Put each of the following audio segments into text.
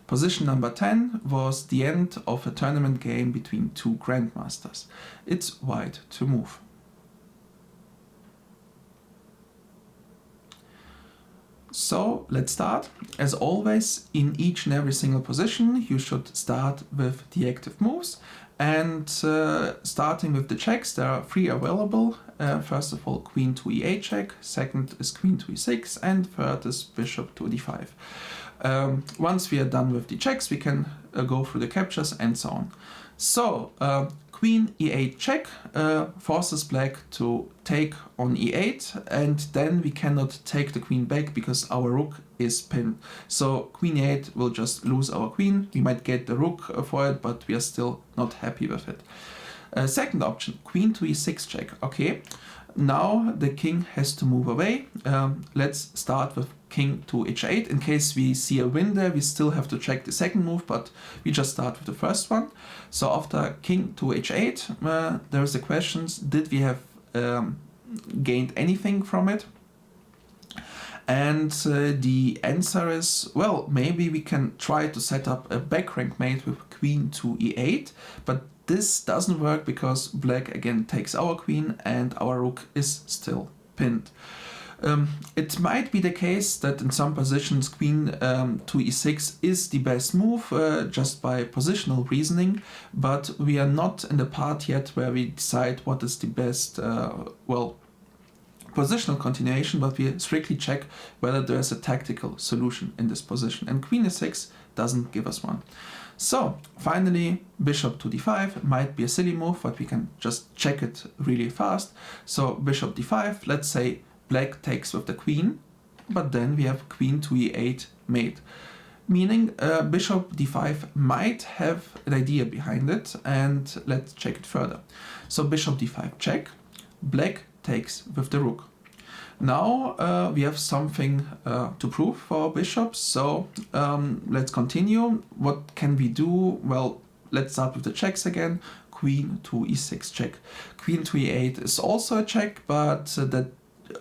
Position number 10 was the end of a tournament game between two grandmasters. It's white to move. So let's start. As always, in each and every single position, you should start with the active moves. And starting with the checks, there are 3 available. First of all, queen to e8 check, second is queen to e6, and third is bishop to d5. Once we are done with the checks, we can go through the captures and so on. So, queen e8 check forces black to take on e8, and then we cannot take the queen back because our rook is pinned. So queen e8 will just lose our queen. We might get the rook for it, but we are still not happy with it. Second option, queen to e6 check. Okay, now the king has to move away. Let's start with king to h8. In case we see a win there, we still have to check the second move, but we just start with the first one. So after king to h8, there's the questions, did we have gained anything from it? And the answer is, well, maybe we can try to set up a back rank mate with queen to e8, but this doesn't work because black again takes our queen and our rook is still pinned. It might be the case that in some positions queen to e6 is the best move just by positional reasoning, but we are not in the part yet where we decide what is the best, positional continuation, but we strictly check whether there is a tactical solution in this position, and queen e6 doesn't give us one. So finally, bishop to d5 might be a silly move, but we can just check it really fast. So bishop d5, let's say black takes with the queen, but then we have queen to e8 mate, meaning bishop d5 might have an idea behind it, and let's check it further. So bishop d5 check, black takes with the rook. Now we have something to prove for our bishops, so let's continue. What can we do? Well, let's start with the checks again. Queen to e6 check. Queen to e8 is also a check, but that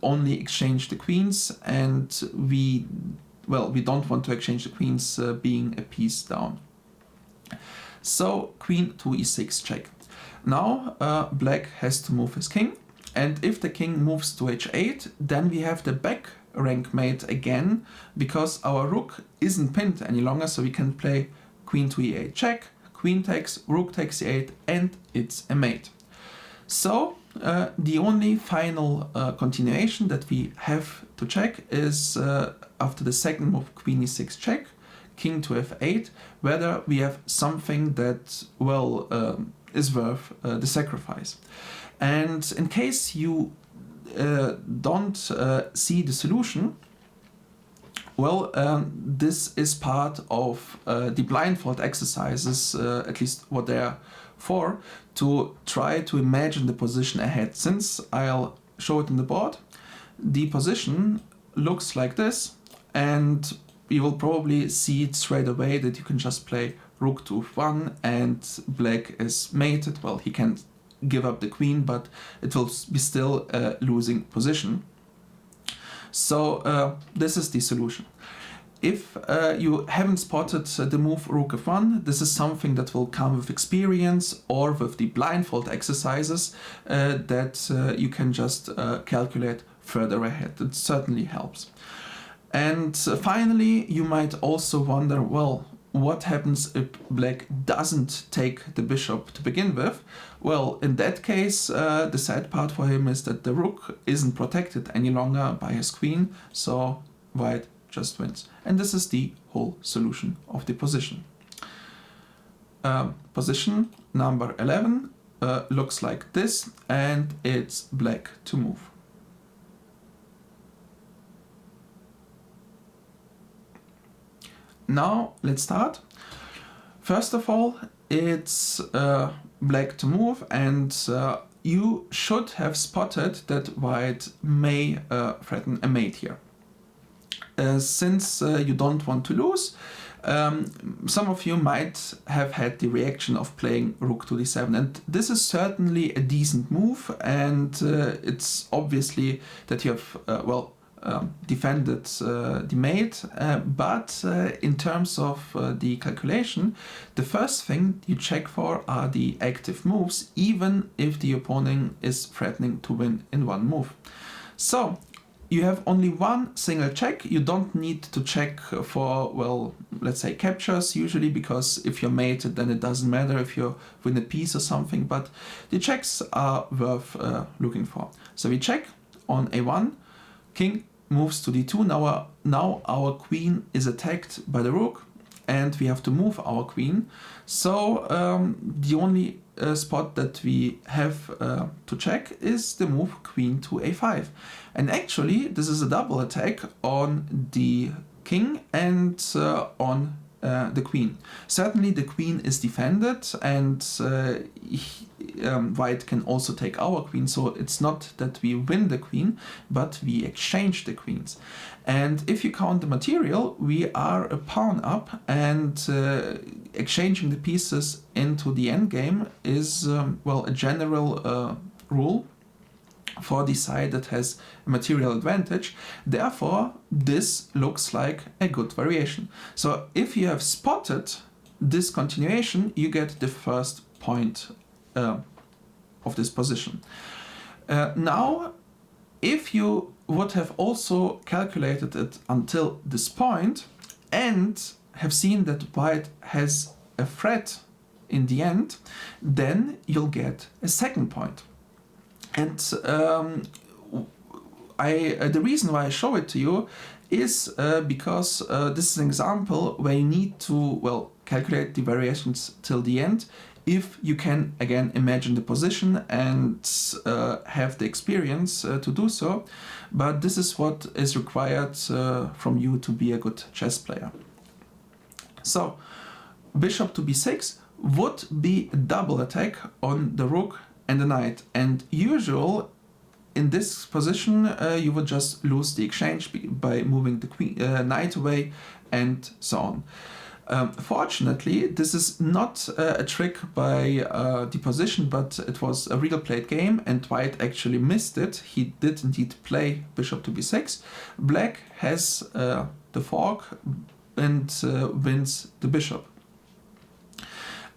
only exchange the queens, and we don't want to exchange the queens being a piece down. So queen to e6 check. Now black has to move his king, and if the king moves to h8, then we have the back rank mate again, because our rook isn't pinned any longer, so we can play queen to e8 check, queen takes, rook takes e8, and it's a mate. So the only final continuation that we have to check is after the second move, queen e6 check, king to f8, whether we have something that, is worth the sacrifice. And in case you don't see the solution, this is part of the blindfold exercises, at least what they're for, to try to imagine the position ahead. Since I'll show it in the board, the position looks like this, and you will probably see it straight away that you can just play rook to f1 and black is mated. Well, he can't give up the queen, but it will be still a losing position. So this is the solution. If you haven't spotted the move rook f1, this is something that will come with experience or with the blindfold exercises that you can just calculate further ahead. It certainly helps. And finally, you might also wonder, well, what happens if black doesn't take the bishop to begin with? Well, in that case, the sad part for him is that the rook isn't protected any longer by his queen, so white just wins. And this is the whole solution of the position. Position number 11 looks like this, and it's black to move. Now let's start. First of all, it's black to move, and you should have spotted that white may threaten a mate here. Since you don't want to lose, some of you might have had the reaction of playing rook to d7, and this is certainly a decent move, and it's obviously that you have defended the mate, but in terms of the calculation, the first thing you check for are the active moves, even if the opponent is threatening to win in one move. So you have only one single check. You don't need to check for, well, let's say captures usually, because if you're mated then it doesn't matter if you win a piece or something, but the checks are worth looking for. So we check on a1, king moves to d2. Now our queen is attacked by the rook and we have to move our queen. So the only spot that we have to check is the move queen to a5. And actually this is a double attack on the king and on the queen. Certainly the queen is defended, and white can also take our queen, so it's not that we win the queen, but we exchange the queens. And if you count the material, we are a pawn up, and exchanging the pieces into the endgame is, well, a general rule for the side that has a material advantage. Therefore, this looks like a good variation. So if you have spotted this continuation, you get the first point of this position. Now, if you would have also calculated it until this point and have seen that white has a threat in the end, then you'll get a second point. And the reason why I show it to you is because this is an example where you need to, well, calculate the variations till the end if you can, again, imagine the position and have the experience to do so. But this is what is required from you to be a good chess player. So, bishop to b6 would be a double attack on the rook and the knight, and usual in this position you would just lose the exchange by moving the queen, knight away and so on. Fortunately, this is not a trick by the position, but it was a real played game and white actually missed it. He did indeed play bishop to b6. Black has the fork and wins the bishop.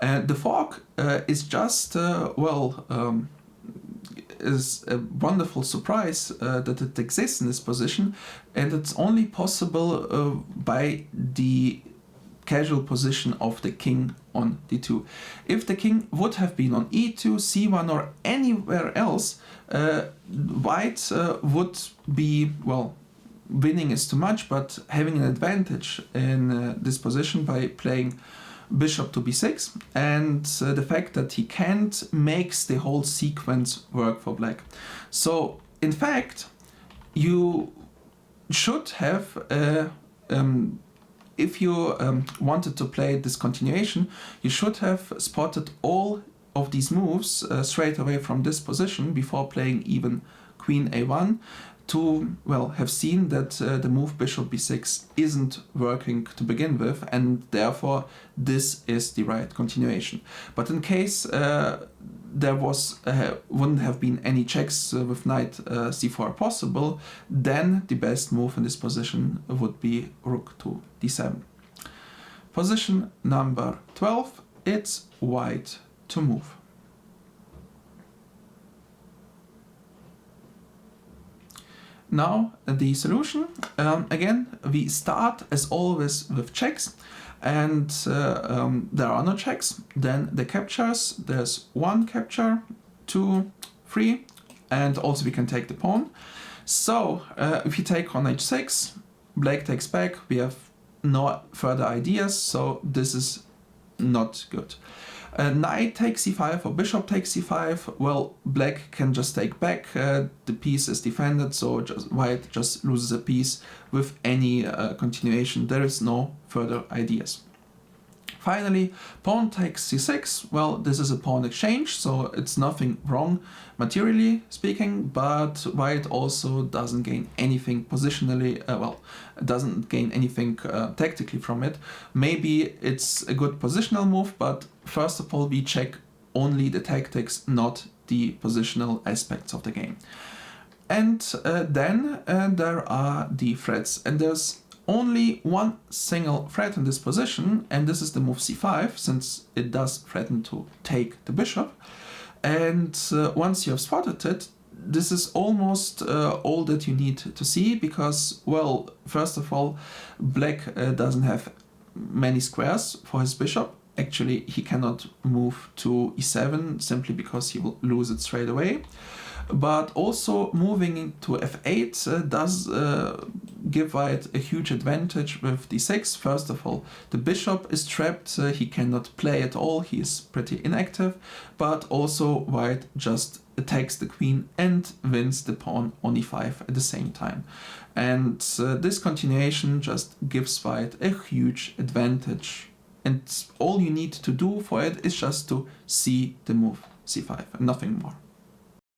The fork is just, is a wonderful surprise that it exists in this position, and it's only possible by the casual position of the king on d2. If the king would have been on e2, c1 or anywhere else, white would be, well, winning is too much, but having an advantage in this position by playing bishop to b6, and the fact that he can't makes the whole sequence work for black. So in fact you should have if you wanted to play this continuation, you should have spotted all of these moves straight away from this position before playing even queen a1 to, well, have seen that the move bishop b6 isn't working to begin with, and therefore this is the right continuation. But in case there was wouldn't have been any checks with knight c4 possible, then the best move in this position would be rook to d7. Position number 12, it's white to move. Now the solution, again we start as always with checks, and there are no checks. Then the captures, there's one capture, 2, 3, and also we can take the pawn. So if you take on h6, black takes back, we have no further ideas, so this is not good. Knight takes c5 or bishop takes c5, well, black can just take back, the piece is defended, so white just loses a piece with any continuation. There is no further ideas. Finally, pawn takes c6, well, this is a pawn exchange, so it's nothing wrong materially speaking, but white also doesn't gain anything positionally, doesn't gain anything tactically from it. Maybe it's a good positional move, but first of all we check only the tactics, not the positional aspects of the game. And then there are the threats, and there's only one single threat in this position, and this is the move c5, since it does threaten to take the bishop. And once you have spotted it, this is almost all that you need to see, because, well, first of all, black doesn't have many squares for his bishop. Actually, he cannot move to e7 simply because he will lose it straight away. But also moving into f8 does give white a huge advantage with d6. First of all, the bishop is trapped, he cannot play at all, he is pretty inactive, but also white just attacks the queen and wins the pawn on e5 at the same time. And this continuation just gives white a huge advantage. And all you need to do for it is just to see the move c5 and nothing more.